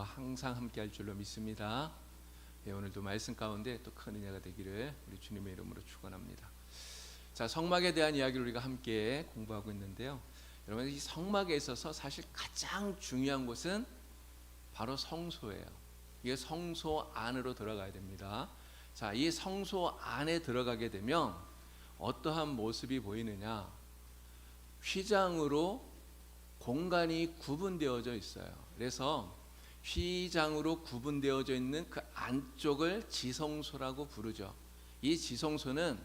여러분과 항상 함께 할 줄로 믿습니다. 오늘도 말씀 가운데 또 큰 은혜가 되기를 우리 주님의 이름으로 축원합니다. 자, 성막에 대한 이야기를 우리가 함께 공부하고 있는데요. 여러분, 이 성막에 있어서 사실 가장 중요한 곳은 바로 성소예요. 이게 성소 안으로 들어가야 됩니다. 자, 이 성소 안에 들어가게 되면 어떠한 모습이 보이느냐? 휘장으로 공간이 구분되어져 있어요. 그래서 휘장으로 구분되어져 있는 그 안쪽을 지성소라고 부르죠. 이 지성소는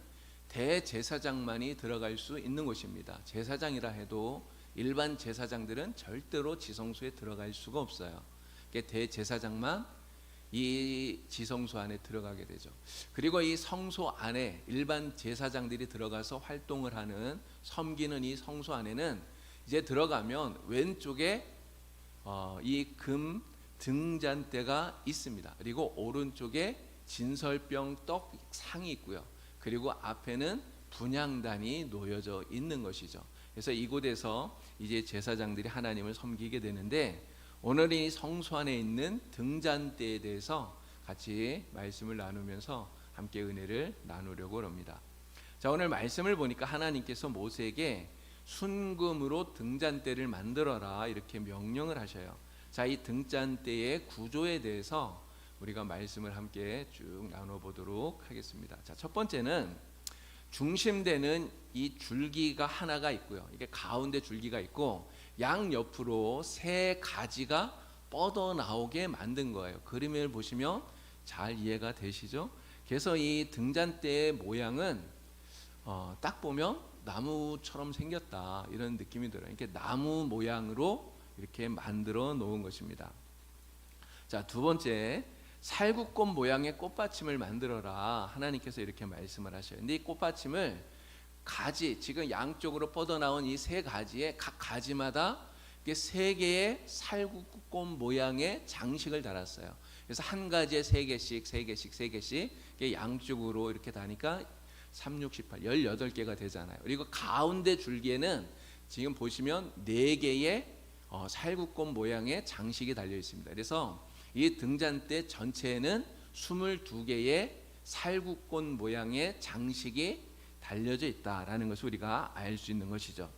대제사장만이 들어갈 수 있는 곳입니다. 제사장이라 해도 일반 제사장들은 절대로 지성소에 들어갈 수가 없어요. 대제사장만 이 지성소 안에 들어가게 되죠. 그리고 이 성소 안에 일반 제사장들이 들어가서 활동을 하는, 섬기는 이 성소 안에는 이제 들어가면 왼쪽에 이 금 등잔대가 있습니다. 그리고 오른쪽에 진설병 떡 상이 있고요. 그리고 앞에는 분향단이 놓여져 있는 것이죠. 그래서 이곳에서 이제 제사장들이 하나님을 섬기게 되는데, 오늘 이 성소 안에 있는 등잔대에 대해서 같이 말씀을 나누면서 함께 은혜를 나누려고 합니다. 자, 오늘 말씀을 보니까 하나님께서 모세에게 순금으로 등잔대를 만들어라 이렇게 명령을 하셔요. 자, 이 등잔대의 구조에 대해서 우리가 말씀을 함께 쭉 나눠보도록 하겠습니다. 자, 첫 번째는 중심되는 이 줄기가 하나가 있고요. 이게 가운데 줄기가 있고 양 옆으로 세 가지가 뻗어 나오게 만든 거예요. 그림을 보시면 잘 이해가 되시죠? 그래서 이 등잔대의 모양은 딱 보면 나무처럼 생겼다 이런 느낌이 들어요. 이렇게 나무 모양으로 이렇게 만들어 놓은 것입니다. 자, 두 번째, 살구꽃 모양의 꽃받침을 만들어라 하나님께서 이렇게 말씀을 하셔요. 근데 이 꽃받침을 가지, 지금 양쪽으로 뻗어나온 이 세 가지에 각 가지마다 세 개의 살구꽃 모양의 장식을 달았어요. 그래서 한 가지에 세 개씩 양쪽으로 이렇게 다니까 3, 6, 18, 18개가 되잖아요. 그리고 가운데 줄기에는 지금 보시면 4개의 살구꽃 모양의 장식이 달려 있습니다. 그래서 이 등잔대 전체에는 22개의 살구꽃 모양의 장식이 달려져 있다라는 것을 우리가 알 수 있는 것이죠.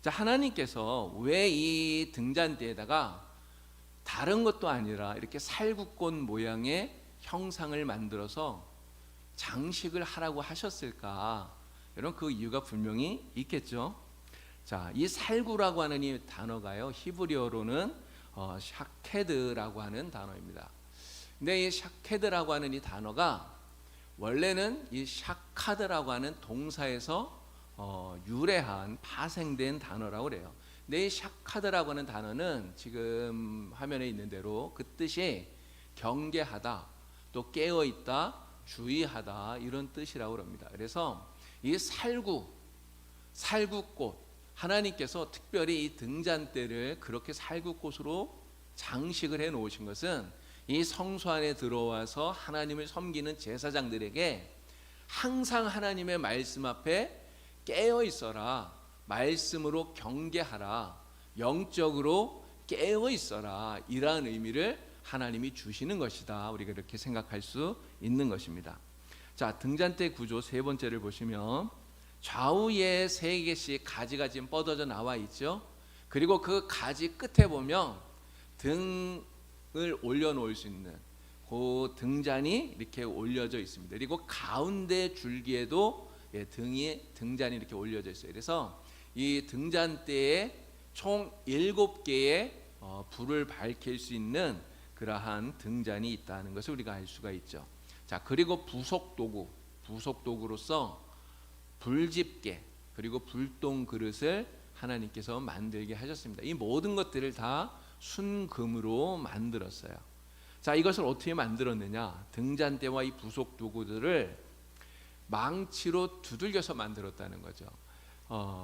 자, 하나님께서 왜 이 등잔대에다가 다른 것도 아니라 이렇게 살구꽃 모양의 형상을 만들어서 장식을 하라고 하셨을까? 여러분, 그 이유가 분명히 있겠죠. 자, 이 살구라고 하는 이 단어가요, 히브리어로는 샤케드라고 하는 단어입니다. 근데 이 샤케드라고 하는 이 단어가 원래는 이 샤카드라고 하는 동사에서 유래한 파생된 단어라고 그래요. 근데 이 샤카드라고 하는 단어는 지금 화면에 있는 대로 그 뜻이 경계하다, 또 깨어있다, 주의하다 이런 뜻이라고 합니다. 그래서 이 살구꽃, 하나님께서 특별히 이 등잔대를 그렇게 살구꽃으로 장식을 해 놓으신 것은 이 성소 안에 들어와서 하나님을 섬기는 제사장들에게 항상 하나님의 말씀 앞에 깨어 있어라, 말씀으로 경계하라, 영적으로 깨어 있어라, 이러한 의미를 하나님이 주시는 것이다. 우리가 이렇게 생각할 수 있는 것입니다. 자, 등잔대 구조 세 번째를 보시면 좌우에 3개씩 가지가 지금 뻗어져 나와 있죠. 그리고 그 가지 끝에 보면 등을 올려놓을 수 있는 그 등잔이 이렇게 올려져 있습니다. 그리고 가운데 줄기에도 등잔이 이렇게 올려져 있어요. 그래서 이 등잔대에 총 7개의 불을 밝힐 수 있는 그러한 등잔이 있다는 것을 우리가 알 수가 있죠. 자, 그리고 부속도구로서 불집게 그리고 불똥 그릇을 하나님께서 만들게 하셨습니다. 이 모든 것들을 다 순금으로 만들었어요. 자, 이것을 어떻게 만들었느냐? 등잔대와 이 부속도구들을 망치로 두들겨서 만들었다는 거죠.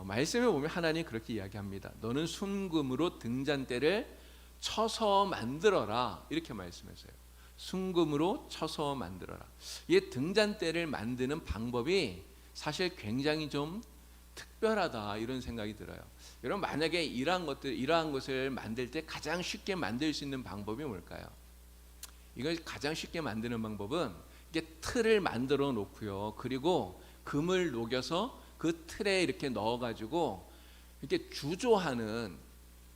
말씀에 보면 하나님 그렇게 이야기합니다. 너는 순금으로 등잔대를 쳐서 만들어라 이렇게 말씀하세요. 순금으로 쳐서 만들어라. 이 등잔대를 만드는 방법이 사실 굉장히 좀 특별하다 이런 생각이 들어요. 여러분, 만약에 이러한 것을 만들 때 가장 쉽게 만들 수 있는 방법이 뭘까요? 이걸 가장 쉽게 만드는 방법은 이게 틀을 만들어 놓고요. 그리고 금을 녹여서 그 틀에 이렇게 넣어가지고 이렇게 주조하는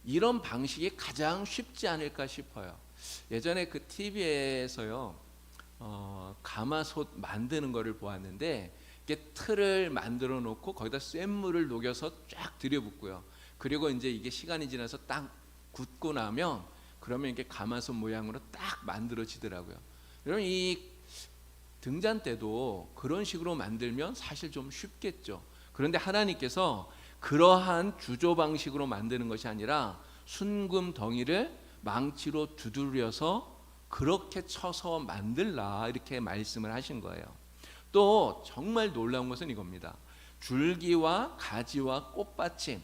이런 방식이 가장 쉽지 않을까 싶어요. 예전에 그 TV에서요, 가마솥 만드는 거를 보았는데, 이게 틀을 만들어 놓고 거기다 쇳물을 녹여서 쫙 들여붓고요. 그리고 이제 이게 시간이 지나서 딱 굳고 나면 그러면 이게 가마솥 모양으로 딱 만들어지더라고요. 여러분, 이 등잔대도 그런 식으로 만들면 사실 좀 쉽겠죠. 그런데 하나님께서 그러한 주조 방식으로 만드는 것이 아니라 순금 덩이를 망치로 두드려서 그렇게 쳐서 만들라, 이렇게 말씀을 하신 거예요. 또 정말 놀라운 것은 이겁니다. 줄기와 가지와 꽃받침,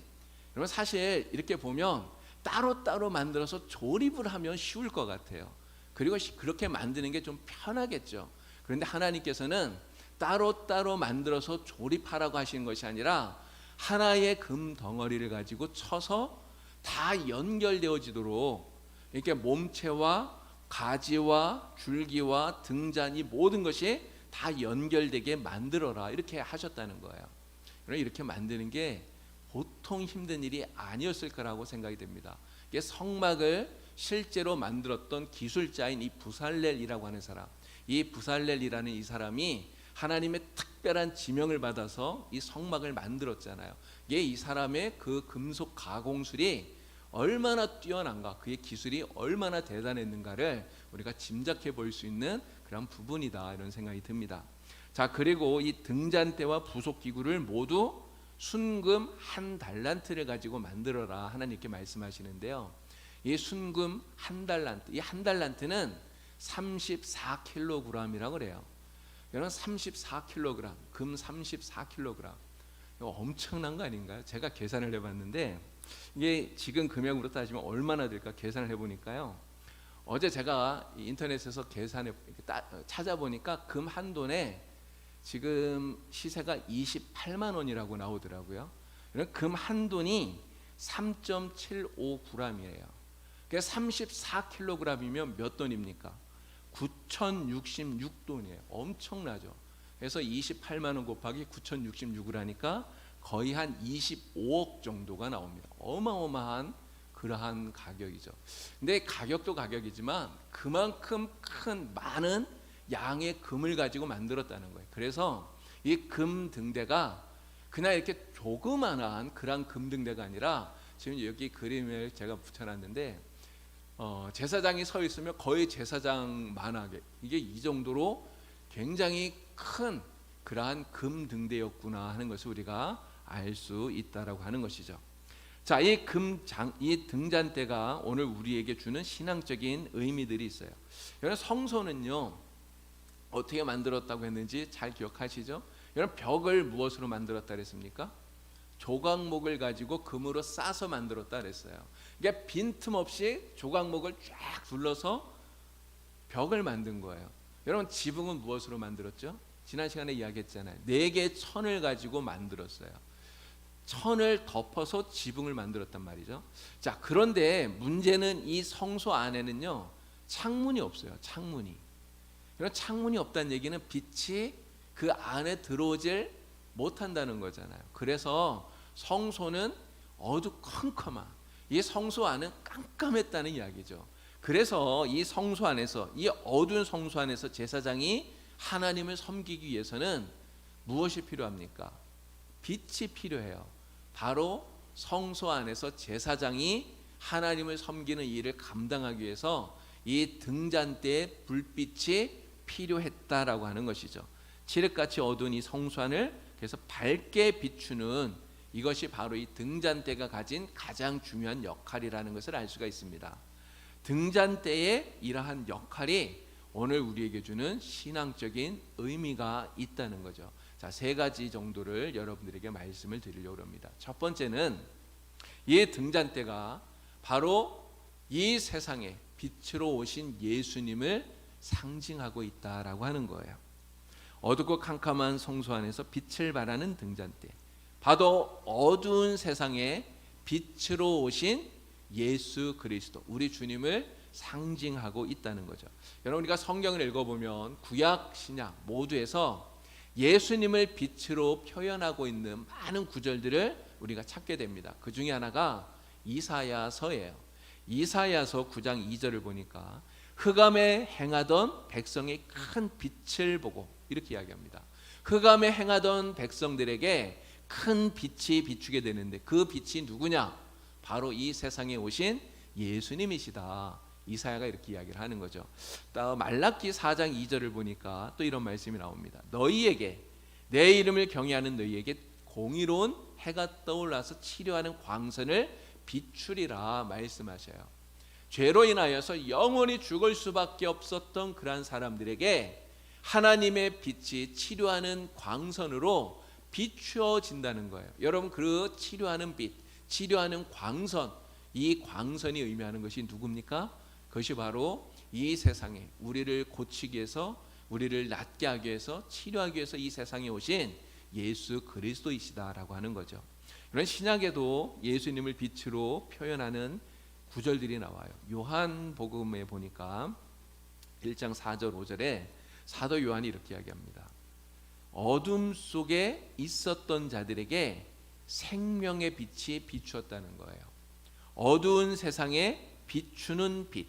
여러분 사실 이렇게 보면 따로따로 만들어서 조립을 하면 쉬울 것 같아요. 그리고 그렇게 만드는 게 좀 편하겠죠. 그런데 하나님께서는 따로따로 만들어서 조립하라고 하시는 것이 아니라 하나의 금 덩어리를 가지고 쳐서 다 연결되어지도록 이렇게 몸체와 가지와 줄기와 등잔이 모든 것이 다 연결되게 만들어라, 이렇게 하셨다는 거예요. 이렇게 만드는 게 보통 힘든 일이 아니었을 거라고 생각이 됩니다. 이게 성막을 실제로 만들었던 기술자인 이 부살렐이라고 하는 사람, 이 부살렐이라는 이 사람이 하나님의 특별한 지명을 받아서 이 성막을 만들었잖아요. 이게 이 사람의 그 금속 가공술이 얼마나 뛰어난가, 그의 기술이 얼마나 대단했는가를 우리가 짐작해 볼 수 있는 그런 부분이다, 이런 생각이 듭니다. 자, 그리고 이 등잔대와 부속 기구를 모두 순금 1달란트를 가지고 만들어라, 하나님께 말씀하시는데요. 이 순금 1달란트, 이 1달란트는 34kg이라고 그래요. 여러분, 34kg, 금 34kg, 이거 엄청난 거 아닌가요? 제가 계산을 해봤는데 이게 지금 금액으로 따지면 얼마나 될까 계산을 해보니까요. 어제 제가 인터넷에서 찾아보니까 금 한 돈에 지금 시세가 28만 원이라고 나오더라고요. 금 한 돈이 3.75g이에요. 그러니까 34kg이면 몇 돈입니까? 9,066돈이에요. 엄청나죠. 그래서 28만 원 곱하기 9,066을 하니까 거의 한 25억 정도가 나옵니다. 어마어마한 그러한 가격이죠. 근데 가격도 가격이지만 그만큼 많은 양의 금을 가지고 만들었다는 거예요. 그래서 이 금 등대가 그냥 이렇게 조그만한 그런 금 등대가 아니라, 지금 여기 그림을 제가 붙여놨는데 제사장이 서 있으면 거의 제사장만하게, 이게 이 정도로 굉장히 큰 그러한 금 등대였구나 하는 것을 우리가 알 수 있다라고 하는 것이죠. 자, 이 등잔대가 오늘 우리에게 주는 신앙적인 의미들이 있어요. 여러분, 성소는요 어떻게 만들었다고 했는지 잘 기억하시죠? 여러분, 벽을 무엇으로 만들었다 그랬습니까? 조각목을 가지고 금으로 싸서 만들었다 그랬어요. 그러니까 빈틈없이 조각목을 쫙 둘러서 벽을 만든 거예요. 여러분, 지붕은 무엇으로 만들었죠? 지난 시간에 이야기했잖아요. 4개의 천을 가지고 만들었어요. 천을 덮어서 지붕을 만들었단 말이죠. 자, 그런데 문제는 이 성소 안에는요 창문이 없어요. 창문이. 이런 창문이 없다는 얘기는 빛이 그 안에 들어오질 못한다는 거잖아요. 그래서 성소는 어두컴컴한, 이 성소 안은 깜깜했다는 이야기죠. 그래서 이 성소 안에서, 이 어두운 성소 안에서 제사장이 하나님을 섬기기 위해서는 무엇이 필요합니까? 빛이 필요해요. 바로 성소 안에서 제사장이 하나님을 섬기는 일을 감당하기 위해서 이 등잔대에 불빛이 필요했다라고 하는 것이죠. 칠흑같이 어두운 이 성소 안을 그래서 밝게 비추는 이것이 바로 이 등잔대가 가진 가장 중요한 역할이라는 것을 알 수가 있습니다. 등잔대의 이러한 역할이 오늘 우리에게 주는 신앙적인 의미가 있다는 거죠. 자, 3가지 정도를 여러분들에게 말씀을 드리려고 합니다. 첫 번째는 이 등잔대가 바로 이 세상에 빛으로 오신 예수님을 상징하고 있다라고 하는 거예요. 어둡고 캄캄한 성소 안에서 빛을 발하는 등잔대, 바로 어두운 세상에 빛으로 오신 예수 그리스도, 우리 주님을 상징하고 있다는 거죠. 여러분, 우리가 성경을 읽어보면 구약 신약 모두에서 예수님을 빛으로 표현하고 있는 많은 구절들을 우리가 찾게 됩니다. 그 중에 하나가 이사야서예요. 이사야서 9장 2절을 보니까 흑암에 행하던 백성의 큰 빛을 보고 이렇게 이야기합니다. 흑암에 행하던 백성들에게 큰 빛이 비추게 되는데 그 빛이 누구냐? 바로 이 세상에 오신 예수님이시다. 이사야가 이렇게 이야기를 하는 거죠. 또 말라기 4장 2절을 보니까 또 이런 말씀이 나옵니다. 너희에게, 내 이름을 경외하는 너희에게 공의로운 해가 떠올라서 치료하는 광선을 비추리라 말씀하셔요. 죄로 인하여서 영원히 죽을 수밖에 없었던 그러한 사람들에게 하나님의 빛이 치료하는 광선으로 비추어진다는 거예요. 여러분, 그 치료하는 빛, 치료하는 광선, 이 광선이 의미하는 것이 누굽니까? 그것이 바로 이 세상에 우리를 고치기 위해서, 우리를 낫게 하기 위해서, 치료하기 위해서 이 세상에 오신 예수 그리스도이시다라고 하는 거죠. 이런 신약에도 예수님을 빛으로 표현하는 구절들이 나와요. 요한복음에 보니까 1장 4절 5절에 사도 요한이 이렇게 이야기합니다. 어둠 속에 있었던 자들에게 생명의 빛이 비추었다는 거예요. 어두운 세상에 비추는 빛,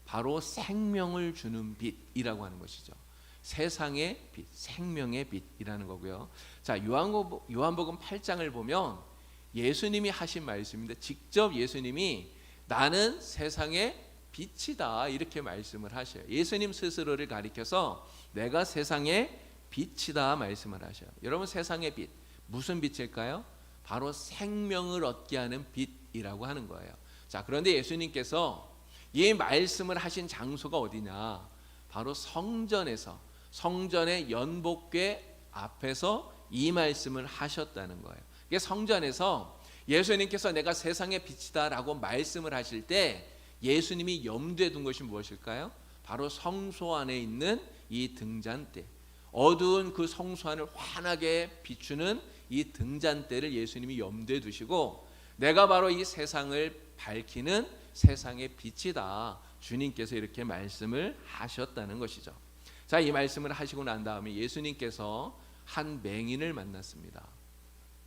바로 생명을 주는 빛이라고 하는 것이죠. 세상의 빛, 생명의 빛이라는 거고요. 자, 요한복음 8장을 보면 예수님이 하신 말씀인데 직접 예수님이 나는 세상의 빛이다 이렇게 말씀을 하셔요. 예수님 스스로를 가리켜서 내가 세상의 빛이다 말씀을 하셔요. 여러분, 세상의 빛, 무슨 빛일까요? 바로 생명을 얻게 하는 빛이라고 하는 거예요. 자, 그런데 예수님께서 이 말씀을 하신 장소가 어디냐? 바로 성전에서, 성전의 연복궤 앞에서 이 말씀을 하셨다는 거예요. 이게 성전에서 예수님께서 내가 세상의 빛이다 라고 말씀을 하실 때 예수님이 염두에 둔 것이 무엇일까요? 바로 성소 안에 있는 이 등잔대, 어두운 그 성소 안을 환하게 비추는 이 등잔대를 예수님이 염두에 두시고 내가 바로 이 세상을 밝히는 세상의 빛이다, 주님께서 이렇게 말씀을 하셨다는 것이죠. 자, 이 말씀을 하시고 난 다음에 예수님께서 한 맹인을 만났습니다.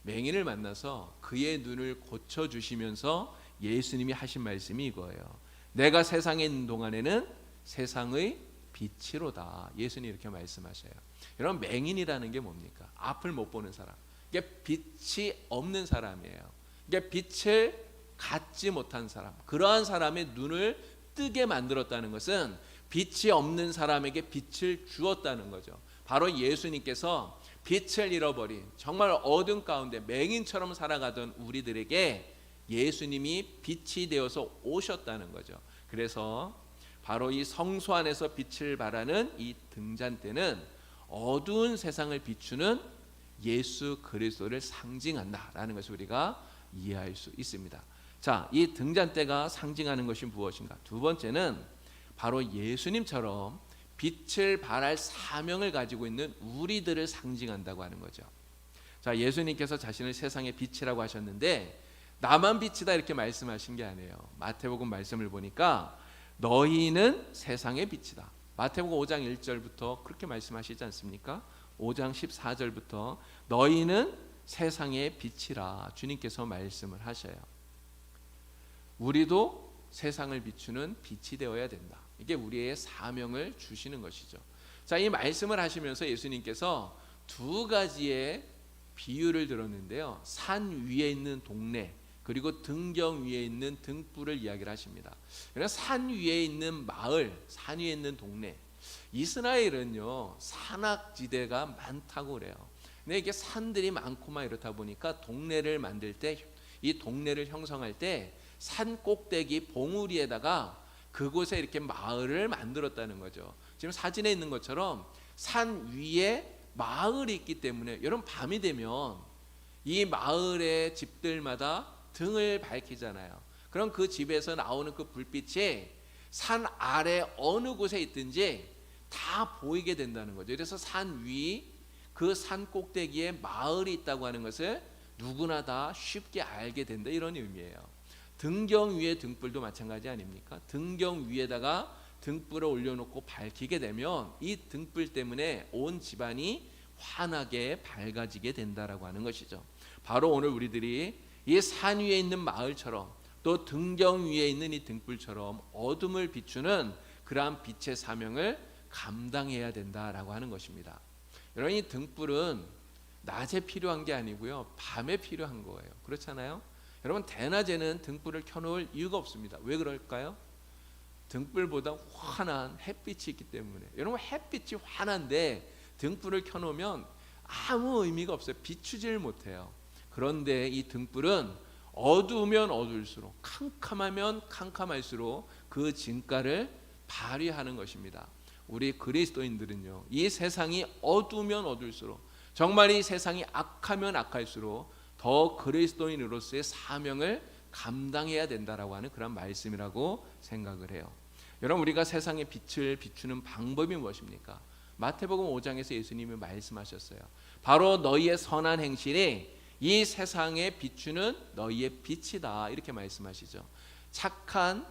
맹인을 만나서 그의 눈을 고쳐주시면서 예수님이 하신 말씀이 이거예요. 내가 세상에 있는 동안에는 세상의 빛이로다. 예수님이 이렇게 말씀하셔요. 여러분, 맹인이라는 게 뭡니까? 앞을 못 보는 사람, 이게 빛이 없는 사람이에요. 이게 빛을 갖지 못한 사람, 그러한 사람의 눈을 뜨게 만들었다는 것은 빛이 없는 사람에게 빛을 주었다는 거죠. 바로 예수님께서 빛을 잃어버린 정말 어둠 가운데 맹인처럼 살아가던 우리들에게 예수님이 빛이 되어서 오셨다는 거죠. 그래서 바로 이 성소 안에서 빛을 발하는 이 등잔대는 어두운 세상을 비추는 예수 그리스도를 상징한다라는 것을 우리가 이해할 수 있습니다. 자, 이 등잔대가 상징하는 것이 무엇인가? 두 번째는 바로 예수님처럼 빛을 발할 사명을 가지고 있는 우리들을 상징한다고 하는 거죠. 자, 예수님께서 자신을 세상의 빛이라고 하셨는데 나만 빛이다 이렇게 말씀하신 게 아니에요. 마태복음 말씀을 보니까 너희는 세상의 빛이다. 마태복음 5장 1절부터 그렇게 말씀하시지 않습니까? 5장 14절부터 너희는 세상의 빛이라 주님께서 말씀을 하셔요. 우리도 세상을 비추는 빛이 되어야 된다. 이게 우리의 사명을 주시는 것이죠. 자, 이 말씀을 하시면서 예수님께서 두 가지의 비유를 들었는데요. 산 위에 있는 동네, 그리고 등경 위에 있는 등불을 이야기를 하십니다. 그래서 산 위에 있는 마을, 산 위에 있는 동네, 이스라엘은요 산악지대가 많다고 그래요. 근데 이게 산들이 많고만 이렇다 보니까 동네를 만들 때, 이 동네를 형성할 때 산 꼭대기 봉우리에다가 그곳에 이렇게 마을을 만들었다는 거죠. 지금 사진에 있는 것처럼 산 위에 마을이 있기 때문에 여러분, 밤이 되면 이 마을의 집들마다 등을 밝히잖아요. 그럼 그 집에서 나오는 그 불빛이 산 아래 어느 곳에 있든지 다 보이게 된다는 거죠. 그래서 산 위, 그 산 꼭대기에 마을이 있다고 하는 것을 누구나 다 쉽게 알게 된다, 이런 의미예요. 등경 위에 등불도 마찬가지 아닙니까? 등경 위에다가 등불을 올려놓고 밝히게 되면 이 등불 때문에 온 집안이 환하게 밝아지게 된다라고 하는 것이죠. 바로 오늘 우리들이 이 산 위에 있는 마을처럼 또 등경 위에 있는 이 등불처럼 어둠을 비추는 그러한 빛의 사명을 감당해야 된다라고 하는 것입니다. 여러분, 이 등불은 낮에 필요한 게 아니고요, 밤에 필요한 거예요. 그렇잖아요? 여러분, 대낮에는 등불을 켜놓을 이유가 없습니다. 왜 그럴까요? 등불보다 환한 햇빛이 있기 때문에. 여러분, 햇빛이 환한데 등불을 켜놓으면 아무 의미가 없어요. 비추질 못해요. 그런데 이 등불은 어두우면 어두울수록, 캄캄하면 캄캄할수록 그 진가를 발휘하는 것입니다. 우리 그리스도인들은요, 이 세상이 어두우면 어두울수록, 정말 이 세상이 악하면 악할수록 더 그리스도인으로서의 사명을 감당해야 된다라고 하는 그런 말씀이라고 생각을 해요. 여러분, 우리가 세상의 빛을 비추는 방법이 무엇입니까? 마태복음 5장에서 예수님이 말씀하셨어요. 바로 너희의 선한 행실이 이 세상에 비추는 너희의 빛이다, 이렇게 말씀하시죠. 착한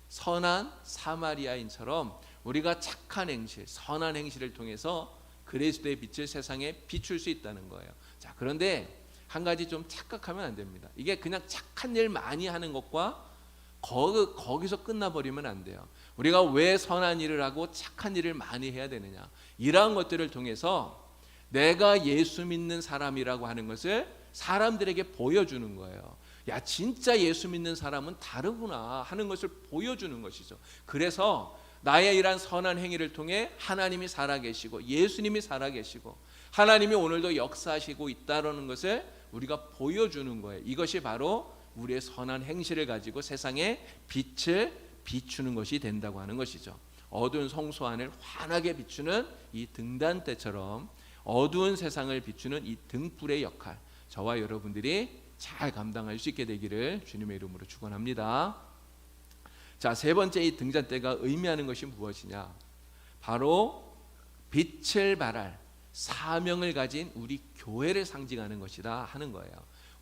선한 사마리아인처럼 우리가 착한 행실, 선한 행실을 통해서 그리스도의 빛을 세상에 비출 수 있다는 거예요. 자, 그런데 한 가지 좀 착각하면 안 됩니다. 이게 그냥 착한 일 많이 하는 것과 거기서 끝나버리면 안 돼요. 우리가 왜 선한 일을 하고 착한 일을 많이 해야 되느냐, 이러한 것들을 통해서 내가 예수 믿는 사람이라고 하는 것을 사람들에게 보여주는 거예요. 야, 진짜 예수 믿는 사람은 다르구나 하는 것을 보여주는 것이죠. 그래서 나의 이러한 선한 행위를 통해 하나님이 살아계시고 예수님이 살아계시고 하나님이 오늘도 역사하시고 있다는 것을 우리가 보여주는 거예요. 이것이 바로 우리의 선한 행실을 가지고 세상에 빛을 비추는 것이 된다고 하는 것이죠. 어두운 성소 안을 환하게 비추는 이 등단대처럼 어두운 세상을 비추는 이 등불의 역할, 저와 여러분들이 잘 감당할 수 있게 되기를 주님의 이름으로 축원합니다. 자, 세 번째, 이 등잔대가 의미하는 것이 무엇이냐? 바로 빛을 발할 사명을 가진 우리 교회를 상징하는 것이다 하는 거예요.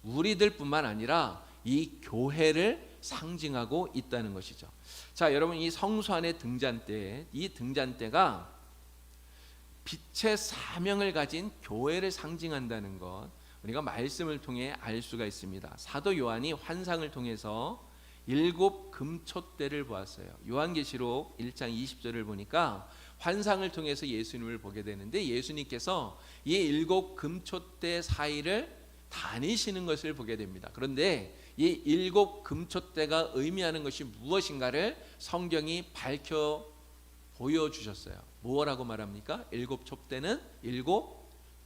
우리들뿐만 아니라 이 교회를 상징하고 있다는 것이죠. 자, 여러분, 이 성소 안의 등잔대, 이 등잔대가 빛의 사명을 가진 교회를 상징한다는 것, 우리가 말씀을 통해 알 수가 있습니다. 사도 요한이 환상을 통해서 7 금촛대를 보았어요. 요한계시록 1장 20절을 보니까 환상을 통해서 예수님을 보게 되는데, 예수님께서 이 7 금촛대 사이를 다니시는 것을 보게 됩니다. 그런데 이 7 금촛대가 의미하는 것이 무엇인가를 성경이 밝혀 보여주셨어요. 뭐라고 말합니까? 7 촛대는 7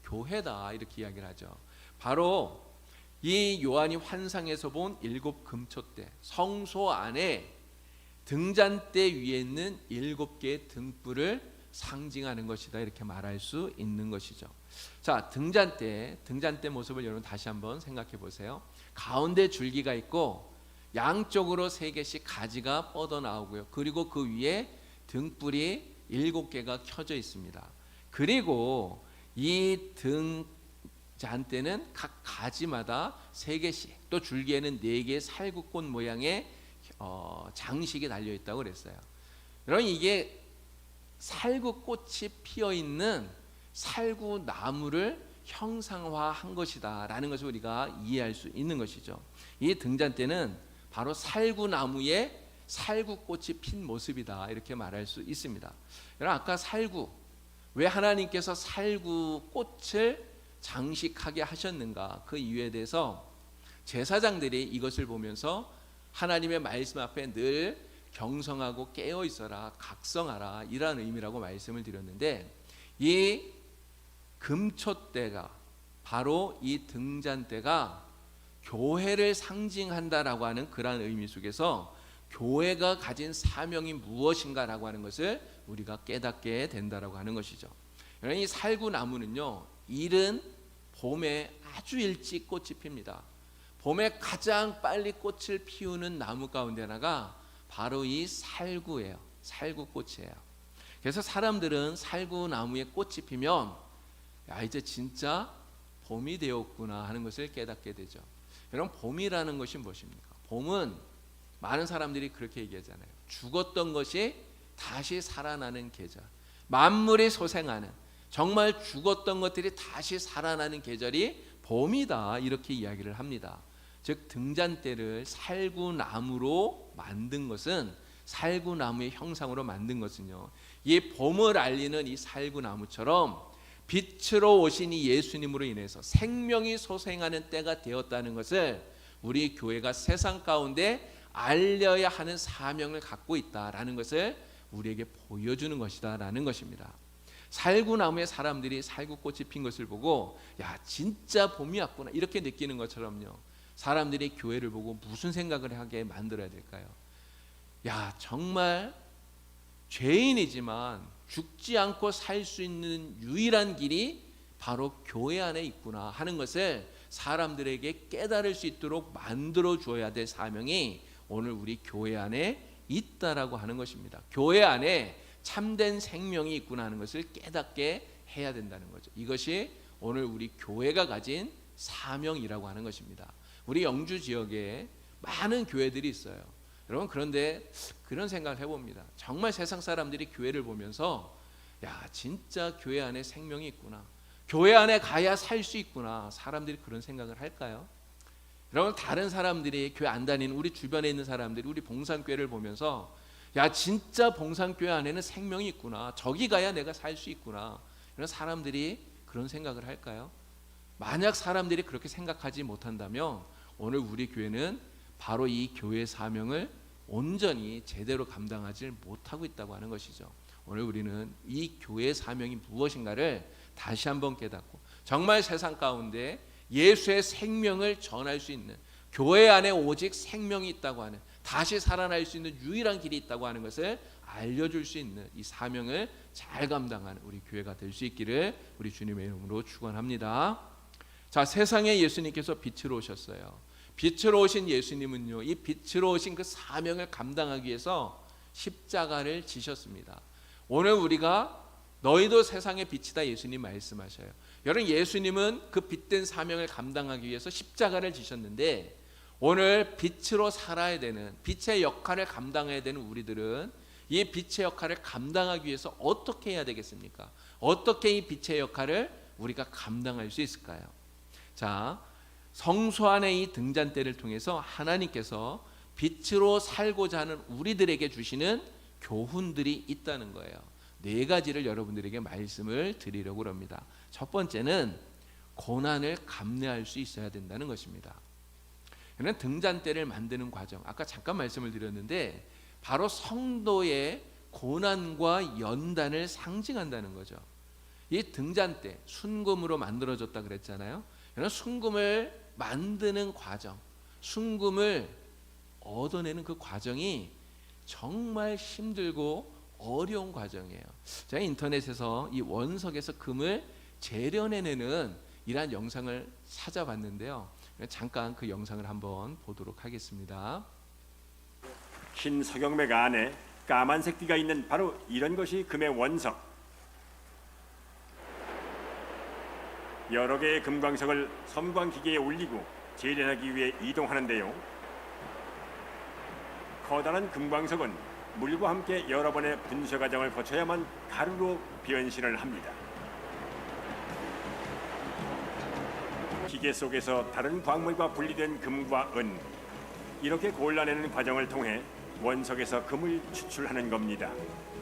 교회다, 이렇게 이야기를 하죠. 바로 이 요한이 환상에서 본 7 금촛대, 성소 안에 등잔대 위에 있는 7개의 등불을 상징하는 것이다, 이렇게 말할 수 있는 것이죠. 자, 등잔대 모습을 여러분 다시 한번 생각해 보세요. 가운데 줄기가 있고 양쪽으로 3개씩 가지가 뻗어 나오고요. 그리고 그 위에 등불이 7개가 켜져 있습니다. 그리고 이 등잔대는 각 가지마다 3개씩, 또 줄기에는 4개의 살구꽃 모양의 장식이 달려 있다고 그랬어요. 여러분, 이게 살구꽃이 피어 있는 살구나무를 형상화한 것이다라는 것을 우리가 이해할 수 있는 것이죠. 이 등잔대는 바로 살구나무에 살구꽃이 핀 모습이다, 이렇게 말할 수 있습니다. 여러분, 아까 살구, 왜 하나님께서 살구꽃을 장식하게 하셨는가, 그 이유에 대해서 제사장들이 이것을 보면서 하나님의 말씀 앞에 늘 경성하고 깨어 있어라, 각성하라, 이러한 의미라고 말씀을 드렸는데, 이 금촛대가, 바로 이 등잔대가 교회를 상징한다라고 하는 그러한 의미 속에서 교회가 가진 사명이 무엇인가라고 하는 것을 우리가 깨닫게 된다라고 하는 것이죠. 이 살구나무는요, 이른 봄에 아주 일찍 꽃이 핍니다. 봄에 가장 빨리 꽃을 피우는 나무 가운데 하나가 바로 이 살구예요. 살구꽃이에요. 그래서 사람들은 살구나무에 꽃이 피면, 야, 이제 진짜 봄이 되었구나 하는 것을 깨닫게 되죠. 여러분, 봄이라는 것이 무엇입니까? 봄은 많은 사람들이 그렇게 얘기하잖아요. 죽었던 것이 다시 살아나는 계절, 만물이 소생하는, 정말 죽었던 것들이 다시 살아나는 계절이 봄이다, 이렇게 이야기를 합니다. 즉 등잔대를 살구나무로 만든 것은, 살구나무의 형상으로 만든 것은요, 이 봄을 알리는 이 살구나무처럼 빛으로 오신 이 예수님으로 인해서 생명이 소생하는 때가 되었다는 것을 우리 교회가 세상 가운데 알려야 하는 사명을 갖고 있다라는 것을 우리에게 보여주는 것이다라는 것입니다. 살구나무에 사람들이 살구꽃이 핀 것을 보고 야 진짜 봄이 왔구나 이렇게 느끼는 것처럼요, 사람들이 교회를 보고 무슨 생각을 하게 만들어야 될까요? 야 정말 죄인이지만 죽지 않고 살 수 있는 유일한 길이 바로 교회 안에 있구나 하는 것을 사람들에게 깨달을 수 있도록 만들어 주어야 될 사명이 오늘 우리 교회 안에 있다라고 하는 것입니다. 교회 안에 참된 생명이 있구나 하는 것을 깨닫게 해야 된다는 거죠. 이것이 오늘 우리 교회가 가진 사명이라고 하는 것입니다. 우리 영주 지역에 많은 교회들이 있어요. 여러분 그런데 그런 생각을 해봅니다. 정말 세상 사람들이 교회를 보면서 야 진짜 교회 안에 생명이 있구나, 교회 안에 가야 살 수 있구나, 사람들이 그런 생각을 할까요? 여러분 다른 사람들이 교회 안 다니는 우리 주변에 있는 사람들이 우리 봉산교회를 보면서 야 진짜 봉산교회 안에는 생명이 있구나, 저기 가야 내가 살 수 있구나, 이런 사람들이 그런 생각을 할까요? 만약 사람들이 그렇게 생각하지 못한다면 오늘 우리 교회는 바로 이 교회 사명을 온전히 제대로 감당하지 못하고 있다고 하는 것이죠. 오늘 우리는 이 교회 사명이 무엇인가를 다시 한번 깨닫고 정말 세상 가운데 예수의 생명을 전할 수 있는, 교회 안에 오직 생명이 있다고 하는, 다시 살아날 수 있는 유일한 길이 있다고 하는 것을 알려줄 수 있는 이 사명을 잘 감당하는 우리 교회가 될 수 있기를 우리 주님의 이름으로 축원합니다. 자, 세상에 예수님께서 빛으로 오셨어요. 빛으로 오신 예수님은요, 이 빛으로 오신 그 사명을 감당하기 위해서 십자가를 지셨습니다. 오늘 우리가 너희도 세상의 빛이다 예수님 말씀하셔요. 여러분 예수님은 그 빛된 사명을 감당하기 위해서 십자가를 지셨는데 오늘 빛으로 살아야 되는, 빛의 역할을 감당해야 되는 우리들은 이 빛의 역할을 감당하기 위해서 어떻게 해야 되겠습니까? 어떻게 이 빛의 역할을 우리가 감당할 수 있을까요? 자, 성소 안의 이 등잔대를 통해서 하나님께서 빛으로 살고자 하는 우리들에게 주시는 교훈들이 있다는 거예요. 네 가지를 여러분들에게 말씀을 드리려고 합니다. 첫 번째는 고난을 감내할 수 있어야 된다는 것입니다. 그는 등잔대를 만드는 과정, 아까 잠깐 말씀을 드렸는데 바로 성도의 고난과 연단을 상징한다는 거죠. 이 등잔대 순금으로 만들어졌다 그랬잖아요. 그런 순금을 만드는 과정, 순금을 얻어내는 그 과정이 정말 힘들고 어려운 과정이에요. 제가 인터넷에서 이 원석에서 금을 재련해내는 이러한 영상을 찾아봤는데요. 잠깐 그 영상을 한번 보도록 하겠습니다. 흰 석영맥 안에 까만색 띠가 있는 바로 이런 것이 금의 원석. 여러 개의 금광석을 섬광기계에 올리고 재련하기 위해 이동하는데요. 커다란 금광석은 물과 함께 여러 번의 분쇄 과정을 거쳐야만 가루로 변신을 합니다. 기계 속에서 다른 광물과 분리된 금과 은, 이렇게 골라내는 과정을 통해 원석에서 금을 추출하는 겁니다.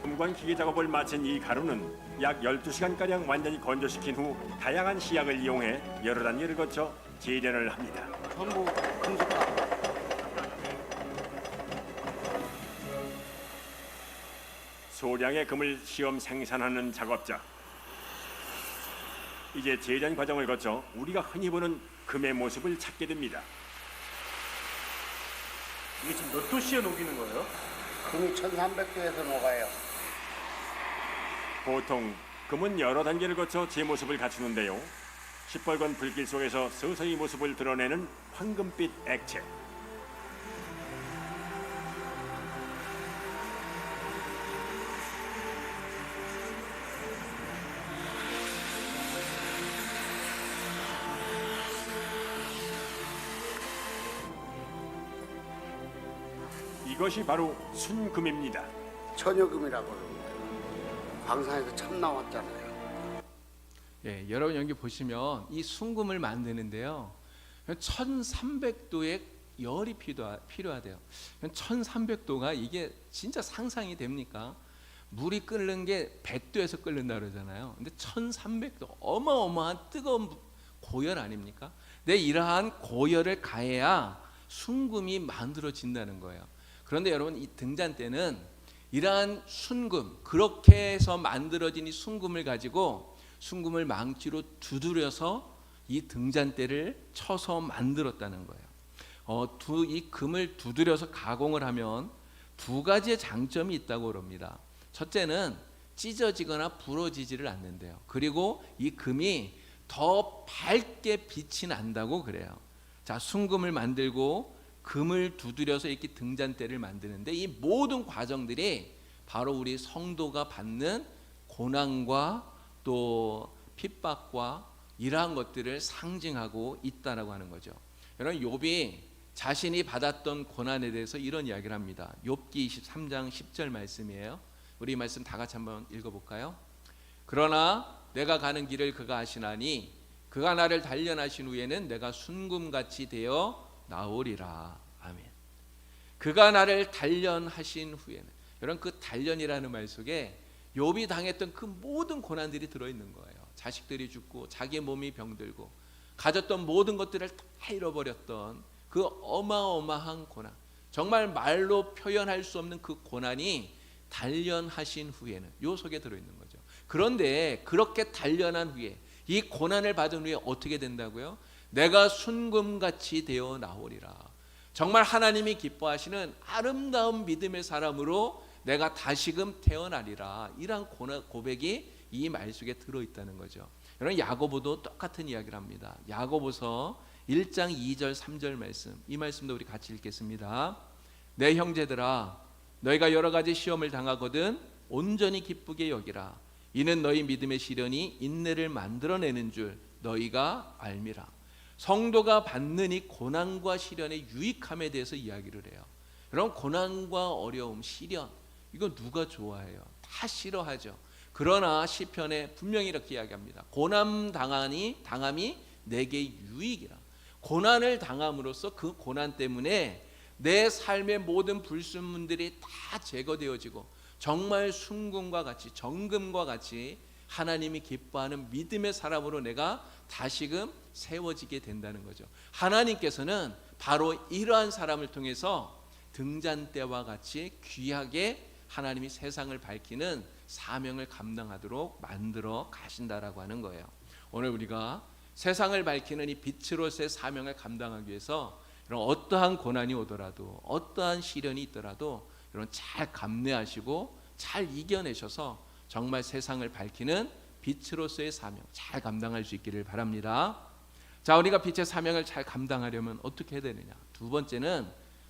금광 기계 작업을 마친 이 가루는 약 12시간가량 완전히 건조시킨 후 다양한 시약을 이용해 여러 단계를 거쳐 재련을 합니다. 전부 금속화. 소량의 금을 시험 생산하는 작업자. 이제 재련 과정을 거쳐 우리가 흔히 보는 금의 모습을 찾게 됩니다. 이게 지금 몇 도씨에 녹이는 거예요? 금이 1300도에서 녹아요. 보통 금은 여러 단계를 거쳐 제 모습을 갖추는데요. 시뻘건 불길 속에서 서서히 모습을 드러내는 황금빛 액체. 그것이 바로 순금입니다. 천여금이라고 그럽니다. 광산에서 참 나왔잖아요. 예, 여러분 여기 보시면 이 순금을 만드는데요. 1300도의 열이 필요하대요. 1300도가 이게 진짜 상상이 됩니까? 물이 끓는 게 100도에서 끓는다 그러잖아요. 근데 1300도 어마어마한 뜨거운 고열 아닙니까? 근데 이러한 고열을 가해야 순금이 만들어진다는 거예요. 그런데 여러분 이 등잔대는 이러한 순금, 그렇게 해서 만들어진 이 순금을 가지고 순금을 망치로 두드려서 이 등잔대를 쳐서 만들었다는 거예요. 이 금을 두드려서 가공을 하면 두 가지의 장점이 있다고 그럽니다. 첫째는 찢어지거나 부러지지를 않는데요. 그리고 이 금이 더 밝게 빛이 난다고 그래요. 자, 순금을 만들고 금을 두드려서 이렇게 등잔대를 만드는데 이 모든 과정들이 바로 우리 성도가 받는 고난과 또 핍박과 이러한 것들을 상징하고 있다라고 하는 거죠. 여러분 욥이 자신이 받았던 고난에 대해서 이런 이야기를 합니다. 욥기 23장 10절 말씀이에요. 우리 이 말씀 다 같이 한번 읽어볼까요? 그러나 내가 가는 길을 그가 아시나니 그가 나를 단련하신 후에는 내가 순금같이 되어 나오리라. 아멘. 그가 나를 단련하신 후에는, 여러분 그 단련이라는 말 속에 욥이 당했던 그 모든 고난들이 들어있는 거예요. 자식들이 죽고 자기 몸이 병들고 가졌던 모든 것들을 다 잃어버렸던 그 어마어마한 고난, 정말 말로 표현할 수 없는 그 고난이 단련하신 후에는 요 속에 들어있는 거죠. 그런데 그렇게 단련한 후에 이 고난을 받은 후에 어떻게 된다고요? 내가 순금같이 되어 나오리라. 정말 하나님이 기뻐하시는 아름다운 믿음의 사람으로 내가 다시금 태어나리라. 이러한 고백이 이 말 속에 들어있다는 거죠. 여러분 야고보도 똑같은 이야기를 합니다. 야고보서 1장 2절 3절 말씀, 이 말씀도 우리 같이 읽겠습니다. 내 형제들아 너희가 여러 가지 시험을 당하거든 온전히 기쁘게 여기라. 이는 너희 믿음의 시련이 인내를 만들어내는 줄 너희가 알미라. 성도가 받는 이 고난과 시련의 유익함에 대해서 이야기를 해요. 여러분 고난과 어려움, 시련 이거 누가 좋아해요? 다 싫어하죠. 그러나 시편에 분명히 이렇게 이야기합니다. 고난 당함이 내게 유익이라. 고난을 당함으로써 그 고난 때문에 내 삶의 모든 불순물들이 다 제거되어지고 정말 순금과 같이 정금과 같이 하나님이 기뻐하는 믿음의 사람으로 내가 다시금 세워지게 된다는 거죠. 하나님께서는 바로 이러한 사람을 통해서 등잔대와 같이 귀하게 하나님이 세상을 밝히는 사명을 감당하도록 만들어 가신다라고 하는 거예요. 오늘 우리가 세상을 밝히는 이 빛으로서의 사명을 감당하기 위해서 이런 어떠한 고난이 오더라도 어떠한 시련이 있더라도 이런 잘 감내하시고 잘 이겨내셔서 정말 세상을 밝히는 빛으로서의 사명 잘 감당할 수 있기를 바랍니다. 자, 우리가 빛의 사명을 잘 감당하려면 어떻게 해야 되느냐? 두 번째는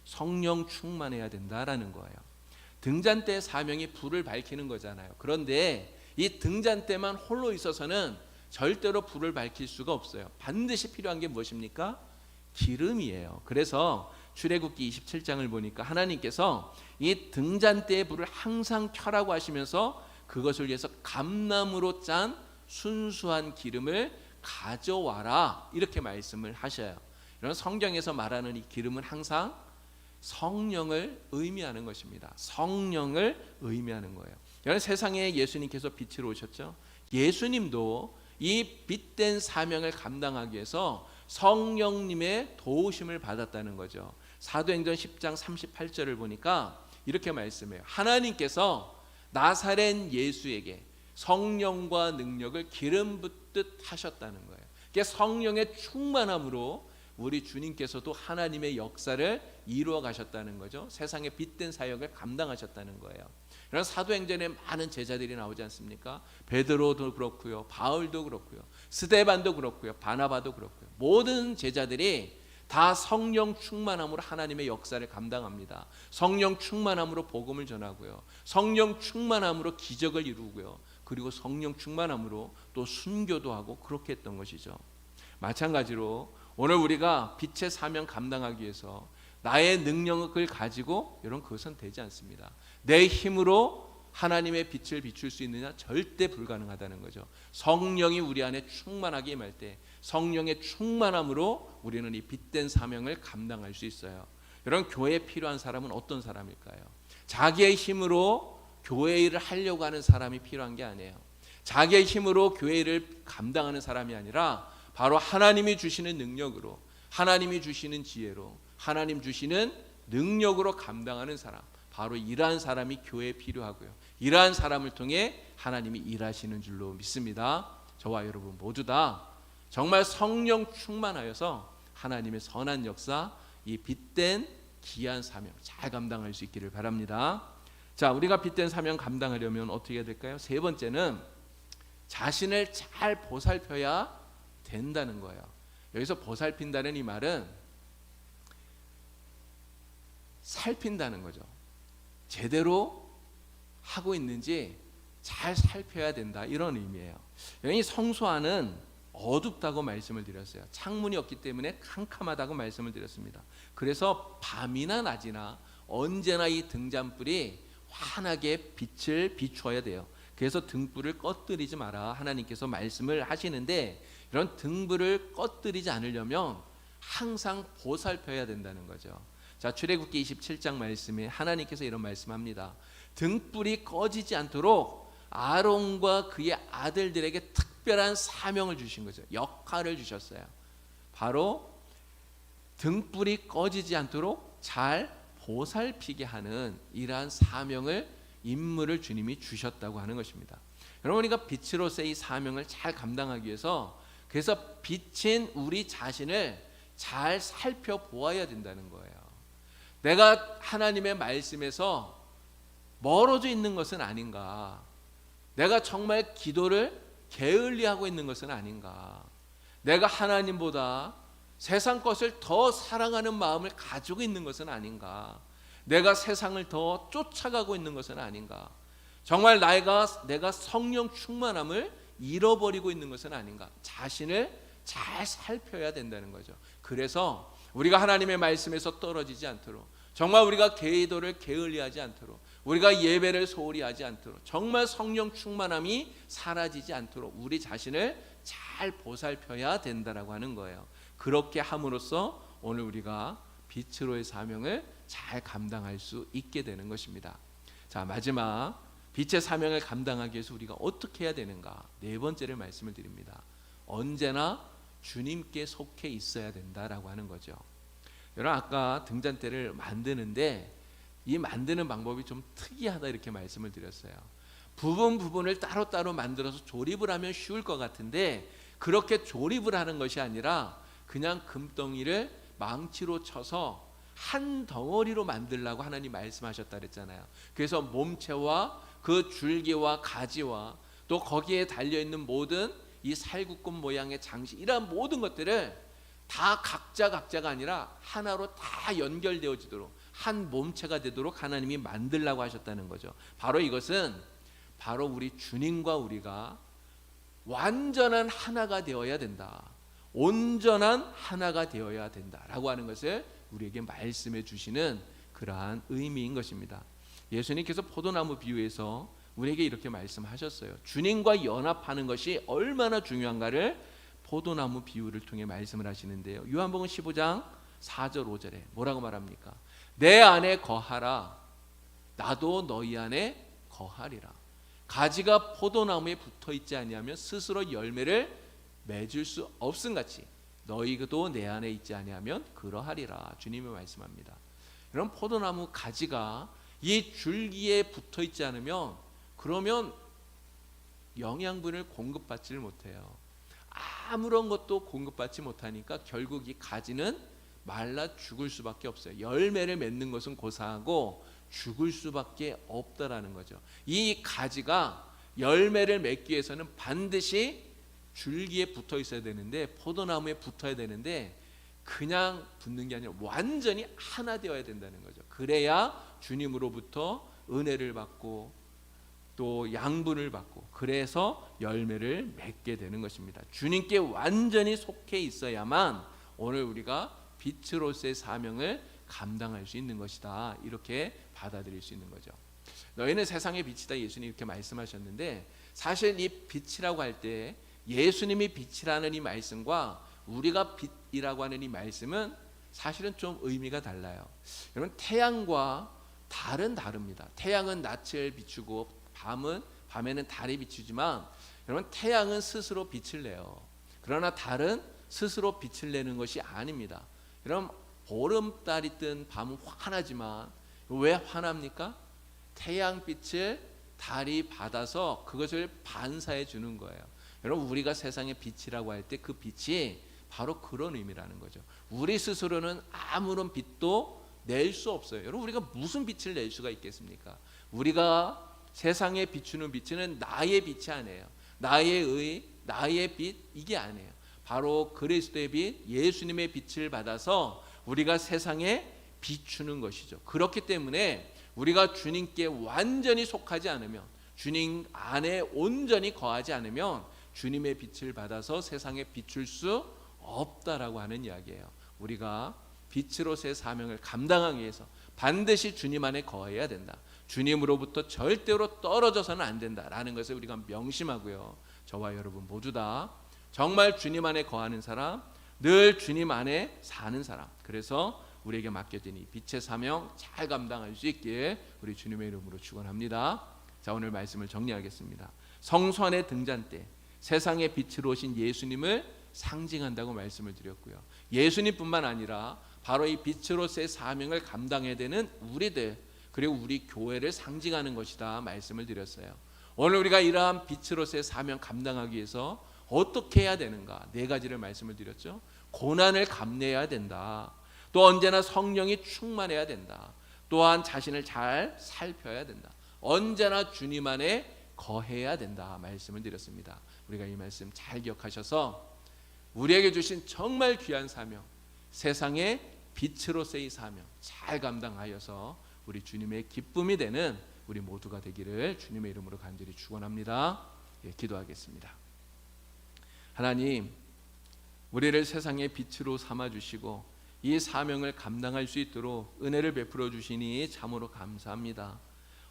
성령 충만해야 된다라는 거예요. 등잔대의 사명이 불을 밝히는 거잖아요. 그런데 이 등잔대만 홀로 있어서는 절대로 불을 밝힐 수가 없어요. 반드시 필요한 게 무엇입니까? 기름이에요. 그래서 출애굽기 27장을 보니까 하나님께서 이 등잔대의 불을 항상 켜라고 하시면서 그것을 위해서 감나무로 짠 순수한 기름을 가져와라 이렇게 말씀을 하셔요. 이런 성경에서 말하는 이 기름은 항상 성령을 의미하는 것입니다. 성령을 의미하는 거예요. 여러분 세상에 예수님께서 빛으로 오셨죠. 예수님도 이 빛된 사명을 감당하기 위해서 성령님의 도우심을 받았다는 거죠. 사도행전 10장 38절을 보니까 이렇게 말씀해요. 하나님께서 나사렛 예수에게 성령과 능력을 기름 붓듯 하셨다는 거예요. 그게 성령의 충만함으로 우리 주님께서도 하나님의 역사를 이루어 가셨다는 거죠. 세상의 빛된 사역을 감당하셨다는 거예요. 이런 사도행전에 많은 제자들이 나오지 않습니까? 베드로도 그렇고요, 바울도 그렇고요, 스데반도 그렇고요, 바나바도 그렇고요. 모든 제자들이 다 성령 충만함으로 하나님의 역사를 감당합니다. 성령 충만함으로 복음을 전하고요, 성령 충만함으로 기적을 이루고요, 그리고 성령 충만함으로 또 순교도 하고 그렇게 했던 것이죠. 마찬가지로 오늘 우리가 빛의 사명 감당하기 위해서 나의 능력을 가지고 여러분 그것은 되지 않습니다. 내 힘으로 하나님의 빛을 비출 수 있느냐? 절대 불가능하다는 거죠. 성령이 우리 안에 충만하게 임할 때 성령의 충만함으로 우리는 이 빛된 사명을 감당할 수 있어요. 여러분 교회에 필요한 사람은 어떤 사람일까요? 자기의 힘으로 교회 일을 하려고 하는 사람이 필요한 게 아니에요. 자기의 힘으로 교회 일을 감당하는 사람이 아니라 바로 하나님이 주시는 능력으로, 하나님이 주시는 지혜로, 하나님 주시는 능력으로 감당하는 사람, 바로 이러한 사람이 교회에 필요하고요. 이러한 사람을 통해 하나님이 일하시는 줄로 믿습니다. 저와 여러분 모두 다 정말 성령 충만하여서 하나님의 선한 역사, 이 빛된 귀한 사명 잘 감당할 수 있기를 바랍니다. 자, 우리가 빛된 사명 감당하려면 어떻게 해야 될까요? 세 번째는 자신을 잘 보살펴야 된다는 거예요. 여기서 보살핀다는 이 말은 살핀다는 거죠. 제대로 하고 있는지 잘 살펴야 된다, 이런 의미예요. 여기 성소 안은 어둡다고 말씀을 드렸어요. 창문이 없기 때문에 캄캄하다고 말씀을 드렸습니다. 그래서 밤이나 낮이나 언제나 이 등잔불이 환하게 빛을 비추어야 돼요. 그래서 등불을 꺼뜨리지 마라 하나님께서 말씀을 하시는데, 이런 등불을 꺼뜨리지 않으려면 항상 보살펴야 된다는 거죠. 자, 출애굽기 27장 말씀에 하나님께서 이런 말씀합니다. 등불이 꺼지지 않도록 아론과 그의 아들들에게 특별한 사명을 주신 거죠. 역할을 주셨어요. 바로 등불이 꺼지지 않도록 잘 보살피게 하는 이러한 사명을, 임무를 주님이 주셨다고 하는 것입니다. 여러분, 우리가 빛으로서의 이 사명을 잘 감당하기 위해서, 그래서 빛인 우리 자신을 잘 살펴보아야 된다는 거예요. 내가 하나님의 말씀에서 멀어져 있는 것은 아닌가? 내가 정말 기도를 게을리하고 있는 것은 아닌가? 내가 하나님보다 세상 것을 더 사랑하는 마음을 가지고 있는 것은 아닌가? 내가 세상을 더 쫓아가고 있는 것은 아닌가? 정말 내가 성령 충만함을 잃어버리고 있는 것은 아닌가? 자신을 잘 살펴야 된다는 거죠. 그래서 우리가 하나님의 말씀에서 떨어지지 않도록, 정말 우리가 기도를 게을리하지 않도록, 우리가 예배를 소홀히 하지 않도록, 정말 성령 충만함이 사라지지 않도록 우리 자신을 잘 보살펴야 된다라고 하는 거예요. 그렇게 함으로써 오늘 우리가 빛으로의 사명을 잘 감당할 수 있게 되는 것입니다. 자, 마지막 빛의 사명을 감당하기 위해서 우리가 어떻게 해야 되는가? 네 번째를 말씀을 드립니다. 언제나 주님께 속해 있어야 된다라고 하는 거죠. 여러분, 아까 등잔대를 만드는데 이 만드는 방법이 좀 특이하다 이렇게 말씀을 드렸어요. 부분을 따로따로 만들어서 조립을 하면 쉬울 것 같은데, 그렇게 조립을 하는 것이 아니라 그냥 금덩이를 망치로 쳐서 한 덩어리로 만들라고 하나님 말씀하셨다 그랬잖아요. 그래서 몸체와 그 줄기와 가지와 또 거기에 달려있는 모든 이 살구꽃 모양의 장식, 이러한 모든 것들을 다 각자가 아니라 하나로 다 연결되어지도록 한 몸체가 되도록 하나님이 만들라고 하셨다는 거죠. 바로 이것은 바로 우리 주님과 우리가 완전한 하나가 되어야 된다, 온전한 하나가 되어야 된다라고 하는 것을 우리에게 말씀해 주시는 그러한 의미인 것입니다. 예수님께서 포도나무 비유에서 우리에게 이렇게 말씀하셨어요. 주님과 연합하는 것이 얼마나 중요한가를 포도나무 비유를 통해 말씀을 하시는데요. 요한복음 15장 4절 5절에 뭐라고 말합니까? 내 안에 거하라, 나도 너희 안에 거하리라. 가지가 포도나무에 붙어 있지 아니하면 스스로 열매를 맺을 수 없음같이 너희도 내 안에 있지 아니하면 그러하리라. 주님이 말씀합니다. 이런 포도나무 가지가 이 줄기에 붙어 있지 않으면 그러면 영양분을 공급받지를 못해요. 아무런 것도 공급받지 못하니까 결국 이 가지는 말라 죽을 수밖에 없어요. 열매를 맺는 것은 고사하고 죽을 수밖에 없다라는 거죠. 이 가지가 열매를 맺기 위해서는 반드시 줄기에 붙어 있어야 되는데, 포도나무에 붙어야 되는데 그냥 붙는 게 아니라 완전히 하나 되어야 된다는 거죠. 그래야 주님으로부터 은혜를 받고 또 양분을 받고, 그래서 열매를 맺게 되는 것입니다. 주님께 완전히 속해 있어야만 오늘 우리가 빛으로서의 사명을 감당할 수 있는 것이다. 이렇게 받아들일 수 있는 거죠. 너희는 세상의 빛이다. 예수님이 이렇게 말씀하셨는데 사실 이 빛이라고 할 때 예수님이 빛이라는 이 말씀과 우리가 빛이라고 하는 이 말씀은 사실은 좀 의미가 달라요. 여러분 태양과 달은 다릅니다. 태양은 낯을 비추고 밤에는 달이 비추지만 여러분 태양은 스스로 빛을 내요. 그러나 달은 스스로 빛을 내는 것이 아닙니다. 여러분 보름달이 뜬 밤은 환하지만 왜 환합니까? 태양빛을 달이 받아서 그것을 반사해 주는 거예요. 여러분 우리가 세상의 빛이라고 할 때 그 빛이 바로 그런 의미라는 거죠. 우리 스스로는 아무런 빛도 낼 수 없어요. 여러분 우리가 무슨 빛을 낼 수가 있겠습니까? 우리가 세상에 비추는 빛은 나의 빛이 아니에요. 나의 빛 이게 아니에요. 바로 그리스도의 빛, 예수님의 빛을 받아서 우리가 세상에 비추는 것이죠. 그렇기 때문에 우리가 주님께 완전히 속하지 않으면, 주님 안에 온전히 거하지 않으면 주님의 빛을 받아서 세상에 비출 수 없다라고 하는 이야기예요. 우리가 빛으로서의 사명을 감당하기 위해서 반드시 주님 안에 거해야 된다. 주님으로부터 절대로 떨어져서는 안 된다라는 것을 우리가 명심하고요. 저와 여러분 모두 다 정말 주님 안에 거하는 사람, 늘 주님 안에 사는 사람, 그래서 우리에게 맡겨진 이 빛의 사명 잘 감당할 수 있기에 우리 주님의 이름으로 축원합니다. 자, 오늘 말씀을 정리하겠습니다. 성소 안의 등잔 때 세상의 빛으로 오신 예수님을 상징한다고 말씀을 드렸고요. 예수님뿐만 아니라 바로 이 빛으로서의 사명을 감당해야 되는 우리들, 그리고 우리 교회를 상징하는 것이다 말씀을 드렸어요. 오늘 우리가 이러한 빛으로서의 사명 감당하기 위해서 어떻게 해야 되는가? 4가지를 말씀을 드렸죠. 고난을 감내해야 된다. 또 언제나 성령이 충만해야 된다. 또한 자신을 잘 살펴야 된다. 언제나 주님 안에 거해야 된다 말씀을 드렸습니다. 우리가 이 말씀 잘 기억하셔서 우리에게 주신 정말 귀한 사명, 세상의 빛으로서의 사명 잘 감당하여서 우리 주님의 기쁨이 되는 우리 모두가 되기를 주님의 이름으로 간절히 축원합니다. 기도하겠습니다. 하나님, 우리를 세상의 빛으로 삼아주시고 이 사명을 감당할 수 있도록 은혜를 베풀어 주시니 참으로 감사합니다.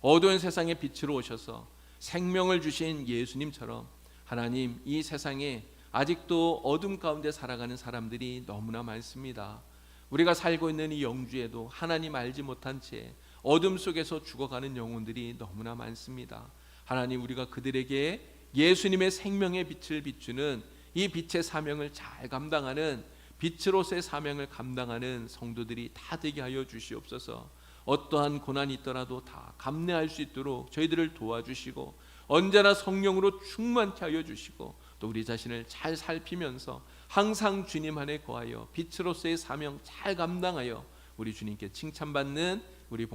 어두운 세상의 빛으로 오셔서 생명을 주신 예수님처럼 하나님, 이 세상에 아직도 어둠 가운데 살아가는 사람들이 너무나 많습니다. 우리가 살고 있는 이 영주에도 하나님 알지 못한 채 어둠 속에서 죽어가는 영혼들이 너무나 많습니다. 하나님, 우리가 그들에게 예수님의 생명의 빛을 비추는 이 빛의 사명을 잘 감당하는, 빛으로서의 사명을 감당하는 성도들이 다 되게 하여 주시옵소서. 어떠한 고난이 있더라도 다 감내할 수 있도록 저희들을 도와주시고 언제나 성령으로 충만케 하여 주시고 또 우리 자신을 잘 살피면서 항상 주님 안에 거하여 빛으로서의 사명 잘 감당하여 우리 주님께 칭찬받는 우리